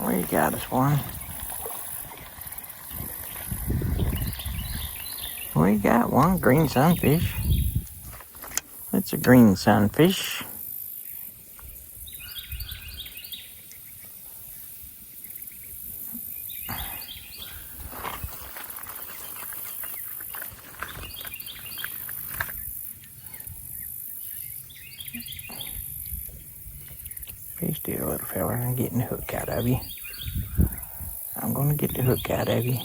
We got us one. We got one green sunfish. It's a green sunfish. Be still, little fella. I'm getting the hook out of you. I'm gonna get the hook out of you.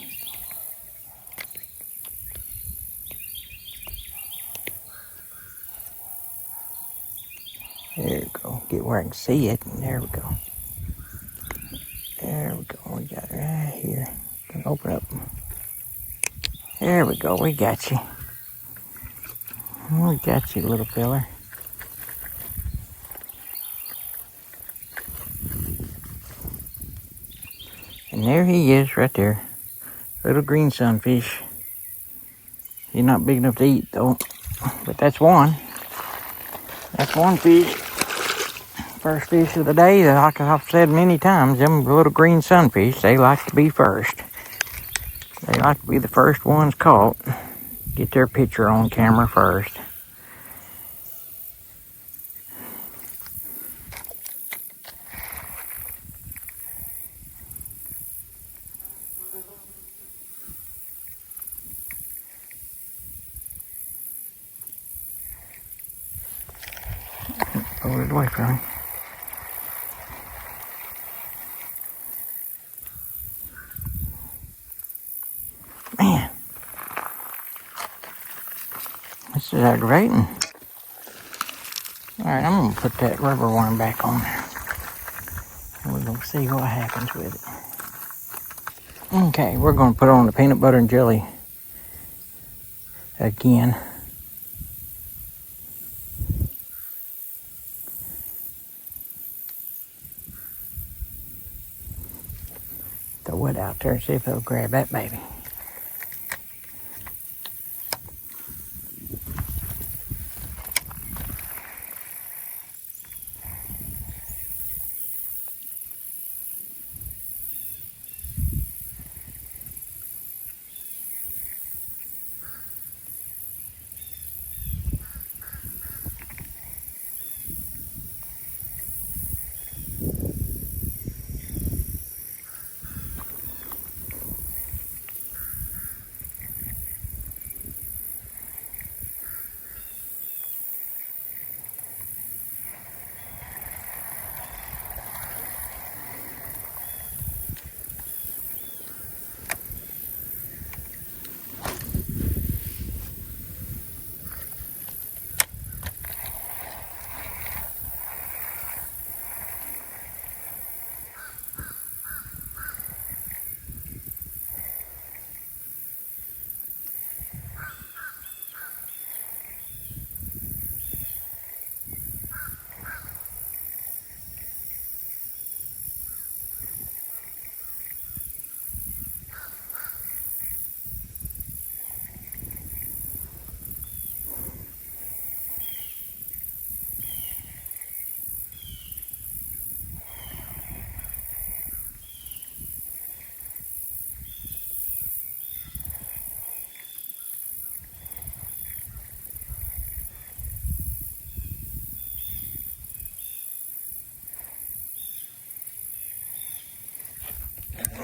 There we go. Get where I can see it. And there we go. There we go. We got it right here. Can open up. There we go. We got you. We got you, little fella. And there he is, right there. Little green sunfish. He's not big enough to eat, though. But that's one. That's one fish. First fish of the day. Like I've said many times, them little green sunfish, they like to be first. They like to be the first ones caught. Get their picture on camera first. Pull it away from him. Man, this is aggravating. Alright, I'm going to put that rubber worm back on there. And we're going to see what happens with it. Okay, we're going to put on the peanut butter and jelly again. Throw it out there and see if it'll grab that baby.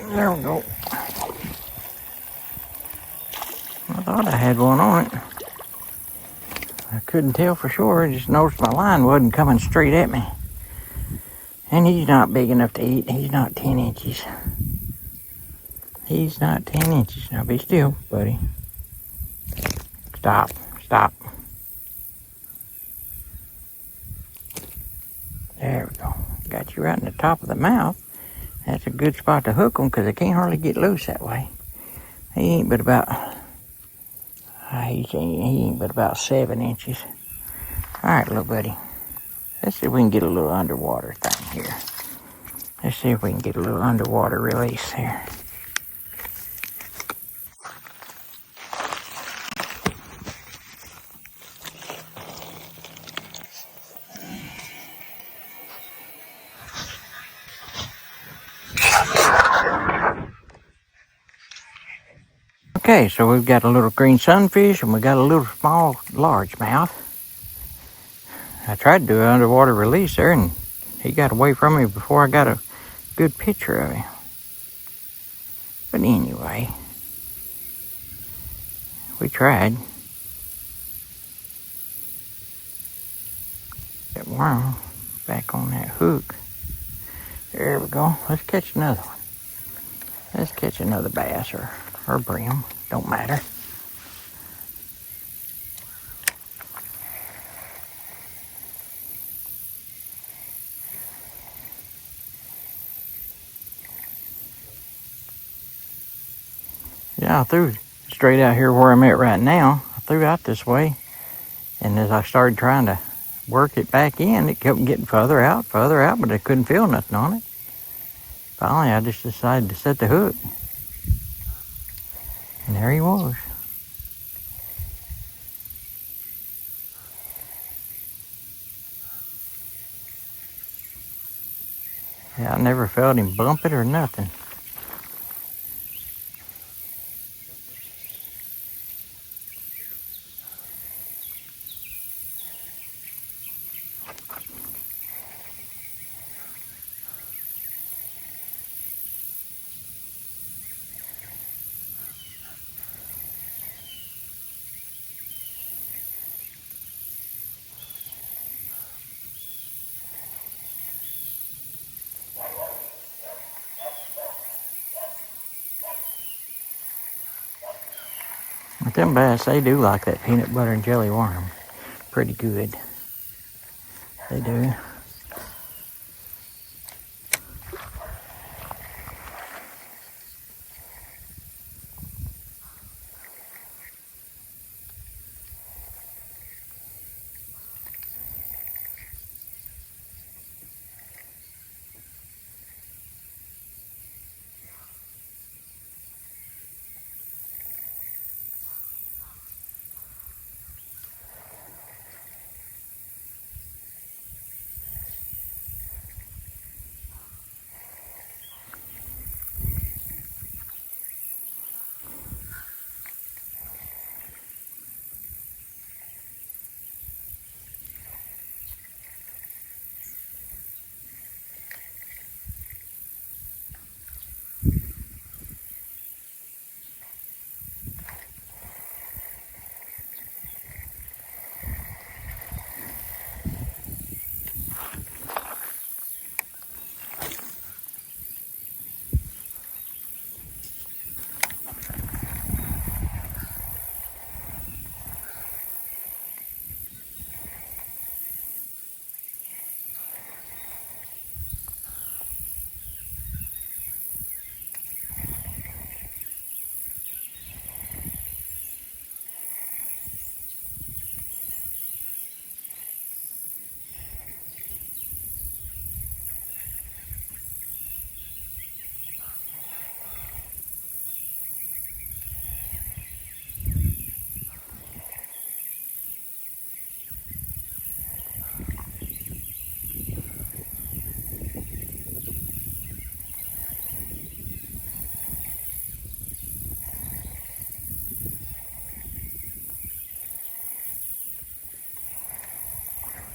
There we go. I thought I had one on it. I couldn't tell for sure. I just noticed my line wasn't coming straight at me. And he's not big enough to eat. He's not 10 inches. He's not 10 inches. Now be still, buddy. Stop. Stop. There we go. Got you right in the top of the mouth. That's a good spot to hook them because they can't hardly get loose that way. He ain't but about, he ain't but about 7 inches. All right, little buddy. Let's see if we can get a little underwater thing here. Let's see if we can get a little underwater release here. Okay, so we've got a little green sunfish and we got a little small largemouth. I tried to do an underwater release there and he got away from me before I got a good picture of him. But anyway, we tried. That worm back on that hook. There we go. Let's catch another one. Let's catch another bass or brim. Don't matter. Yeah, I threw straight out here where I'm at right now. I threw out this way. And as I started trying to work it back in, it kept getting further out, but I couldn't feel nothing on it. Finally, I just decided to set the hook. And there he was. Yeah, I never felt him bump it or nothing. But them bass, they do like that peanut butter and jelly worm. Pretty good. They do.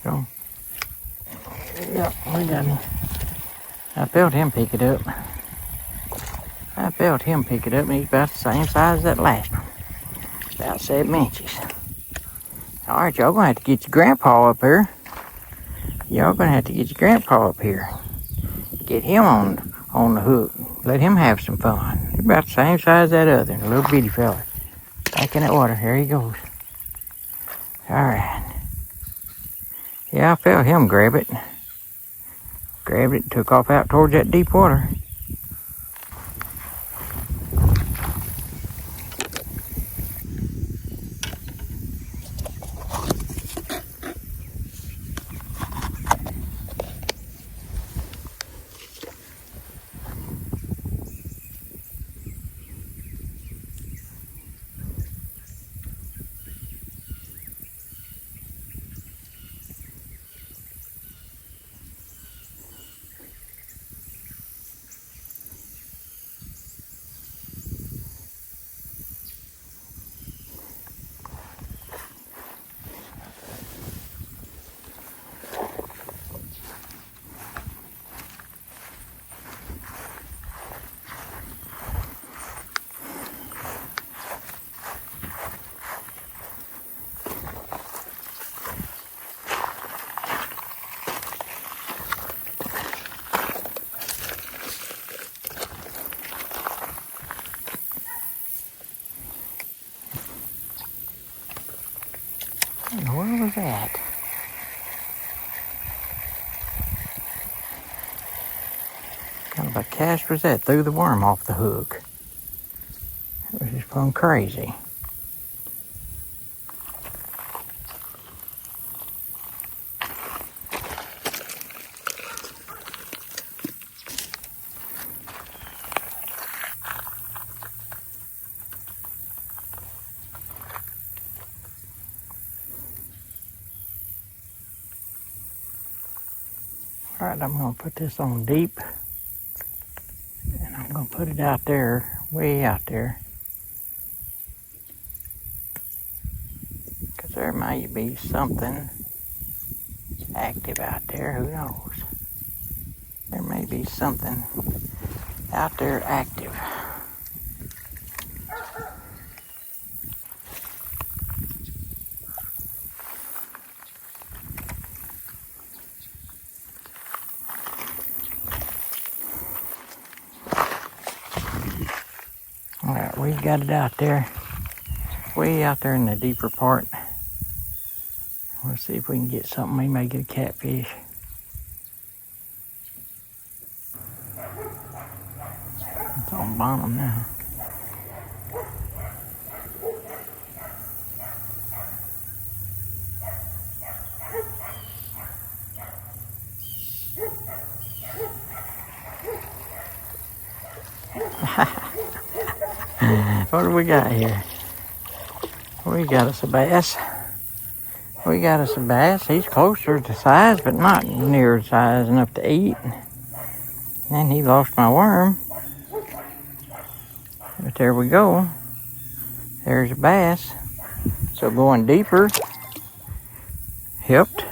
So, yep, we got him. I felt him pick it up. And he's about the same size as that last one. About 7 inches. All right, y'all gonna have to get your grandpa up here. Get him on the hook. Let him have some fun. He's about the same size as that other, a little bitty fella. Back in that water. Here he goes. All right. Yeah, I felt him grab it. Grabbed it and took off out towards that deep water. that? What kind of a cast was that? Threw the worm off the hook. It was just going crazy. Alright, I'm going to put this on deep. And I'm going to put it out there, way out there. Because there might be something active out there, who knows? There may be something out there active. Alright, we got it out there. Way out there in the deeper part. We'll see if we can get something. We may get a catfish. It's on the bottom now. What do we got here? We got us a bass. We got us a bass. He's closer to size, but not near size enough to eat. And he lost my worm. But there we go. There's a bass. So going deeper helped.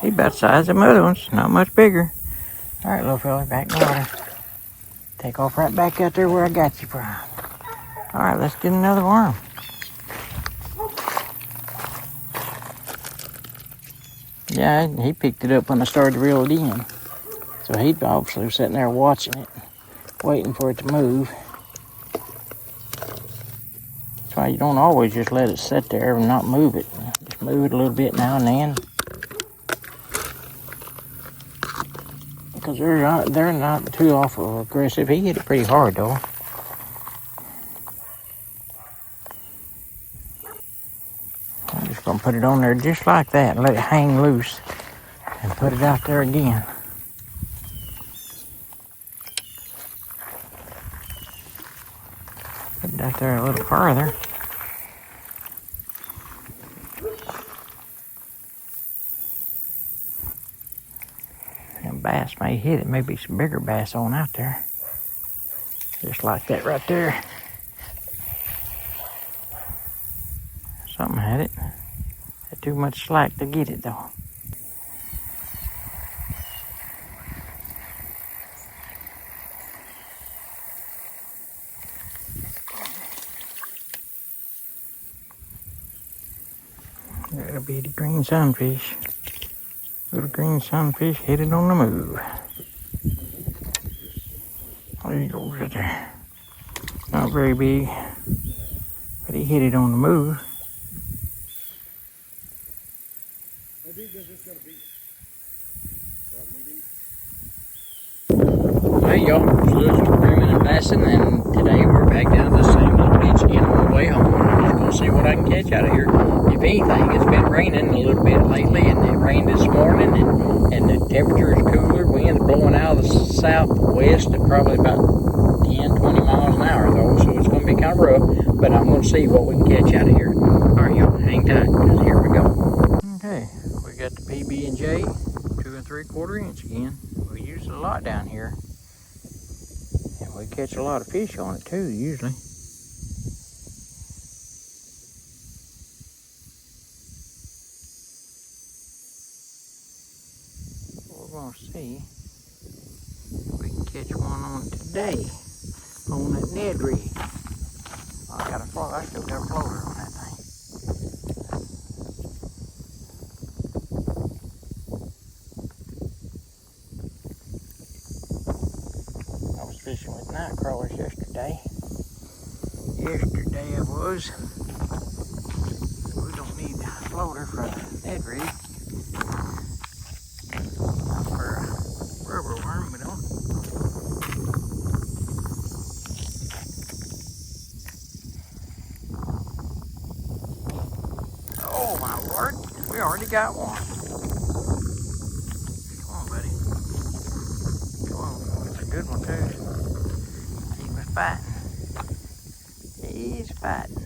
He about the size of the other ones, not much bigger. All right, little fella, back in the water. Take off right back out there where I got you from. All right, let's get another worm. Yeah, he picked it up when I started to reel it in. So he obviously was sitting there watching it, waiting for it to move. That's why you don't always just let it sit there and not move it. Just move it a little bit now and then. Because they're not too awful aggressive. He hit it pretty hard though. I'm just gonna put it on there just like that and let it hang loose and put it out there again. Put it out there a little farther. Bass may hit it. Maybe some bigger bass on out there. Just like that right there. Something had it. Had too much slack to get it though. That'll be the green sunfish. Little green sunfish hit it on the move. There he goes right there. Not very big, but he hit it on the move. Hey y'all, it's Lewis from Bremen and Bassin, and today we're back down to the same little beach again on the way home. I'm just gonna see what I can catch out of here. If anything, it's been raining a little bit lately, and it rained this morning, and the temperature is cooler. Wind's blowing out of the southwest at probably about 10, 20 miles an hour though, so it's gonna be kind of rough, but I'm gonna see what we can catch out of here. All right, y'all, hang tight, because here we go. Okay, we got the PB&J, 2 3/4 inch again. We use it a lot down here. And we catch a lot of fish on it too, usually. We're gonna see if we can catch one on today on that Ned rig. I still got a floater on that thing. I was fishing with night crawlers yesterday. I was. We don't need floater for a Ned rig. Not for a rubber worm, but don't. Oh my Lord, we already got one. Come on, buddy. Come on, it's a good one too. He was fighting. He's fighting.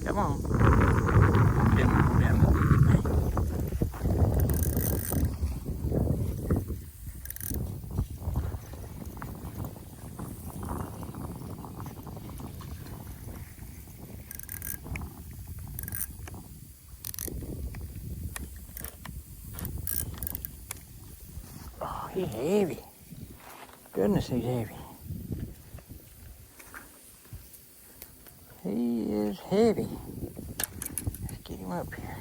Come on. Didn't go down the ditch. Oh, he's heavy. Goodness, he's heavy. He is heavy. Let's get him up here.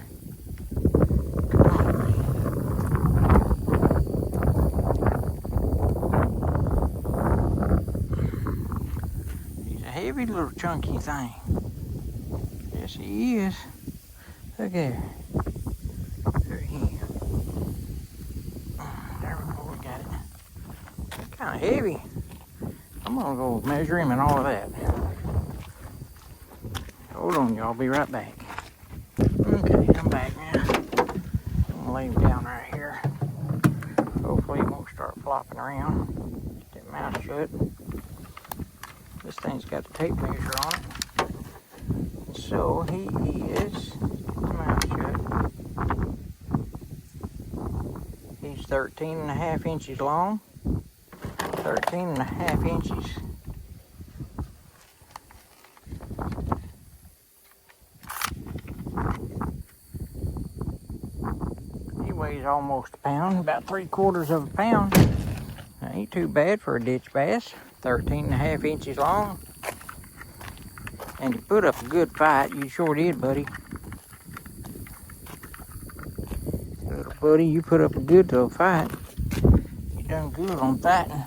Come on, buddy. He's a heavy little chunky thing. Yes, he is. Look there. There he is. There we go, we got it. Kind of heavy. I'm gonna go measure him and all of that. Hold on, y'all. Be right back. Okay, I'm back now. I'm gonna lay him down right here. Hopefully he won't start flopping around. Get that mouth shut. This thing's got the tape measure on it. So he is mouth shut. He's 13.5 inches long. 13.5 inches. He weighs almost a pound, about 3/4 of a pound. That ain't too bad for a ditch bass. 13.5 inches long. And you put up a good fight. You sure did, buddy. Little buddy, you put up a good little fight. You done good on fighting.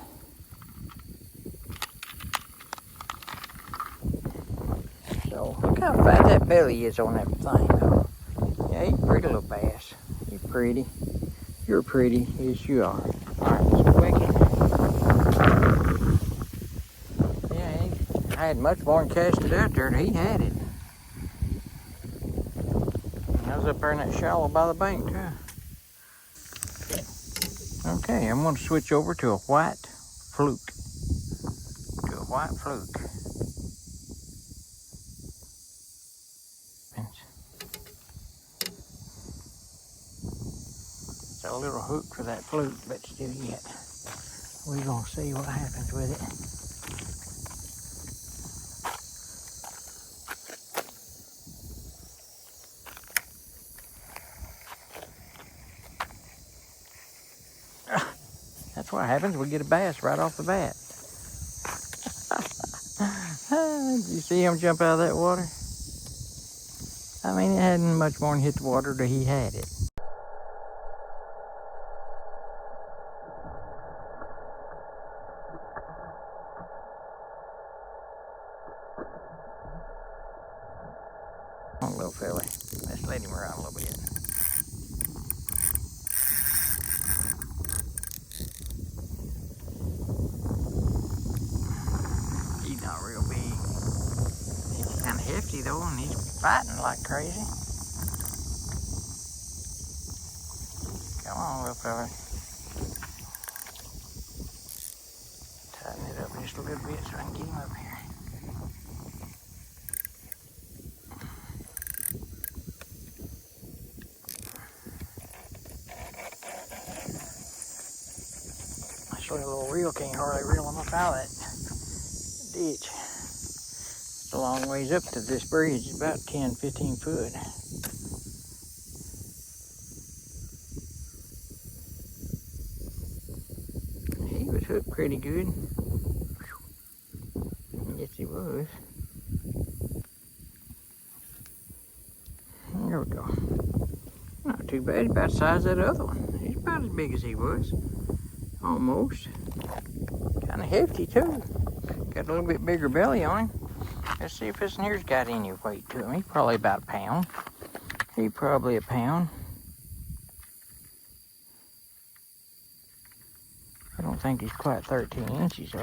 So look how fat that belly is on that thing, though. Yeah, he's a pretty little bass. He's pretty. You're pretty. Yes, you are. Alright, let's go back in. Yeah, I had much more than cast it out there, and he had it. And I was up there in that shallow by the bank, too. Okay, I'm going to switch over to a white fluke. To a white fluke. It's a little hook for that fluke, but still yet. We're going to see what happens with it. That's what happens. We get a bass right off the bat. Did you see him jump out of that water? I mean, it hadn't much more than hit the water till he had it. Come on, little fella. Let's let him ride a little bit. He's not real big. He's kind of hefty though, and he's fighting like crazy. Come on, little fella. Tighten it up just a little bit so I can get him up here. This little reel can't hardly reel him up out of that ditch. It's a long ways up to this bridge, about 10-15 foot. He was hooked pretty good. Yes, he was. There we go. Not too bad, about the size of that other one. He's about as big as he was. Almost. Kind of hefty too. Got a little bit bigger belly on him. Let's see if this one here's got any weight to him. He's probably about a pound. He probably a pound. I don't think he's quite 13 inches though.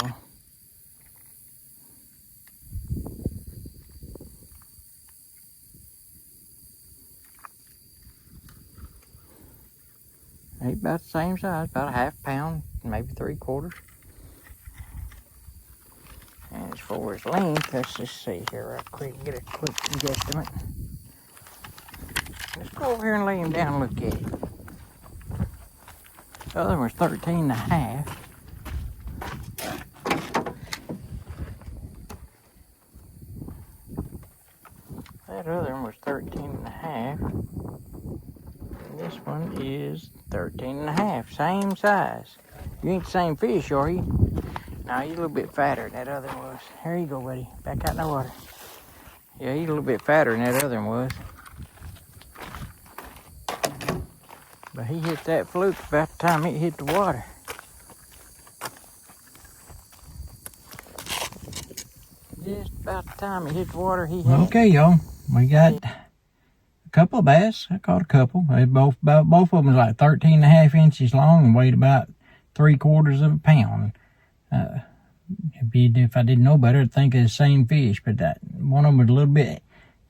He's about the same size, about a half pound, maybe 3/4. And as far as length, let's just see here right quick, get a quick guesstimate. Let's go over here and lay him down and look at him. The other one's 13.5. That other one was 13.5. And this one is 13.5. Same size. You ain't the same fish, are you? No, you're a little bit fatter than that other one was. Here you go, buddy. Back out in the water. Yeah, he's a little bit fatter than that other one was. But he hit that fluke about the time it hit the water. Just about the time it hit the water, he hit. Okay, y'all. We got a couple of bass. I caught a couple. They both of them was like 13.5 inches long and weighed about 3/4 of a pound. If I didn't know better, I'd think of the same fish, but that one of them was a little bit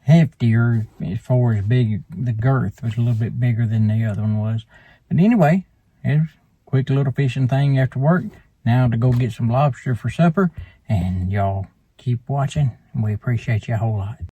heftier as far as big. The girth was a little bit bigger than the other one was. But anyway, it was a quick little fishing thing after work. Now to go get some lobster for supper, and y'all keep watching, and we appreciate you a whole lot.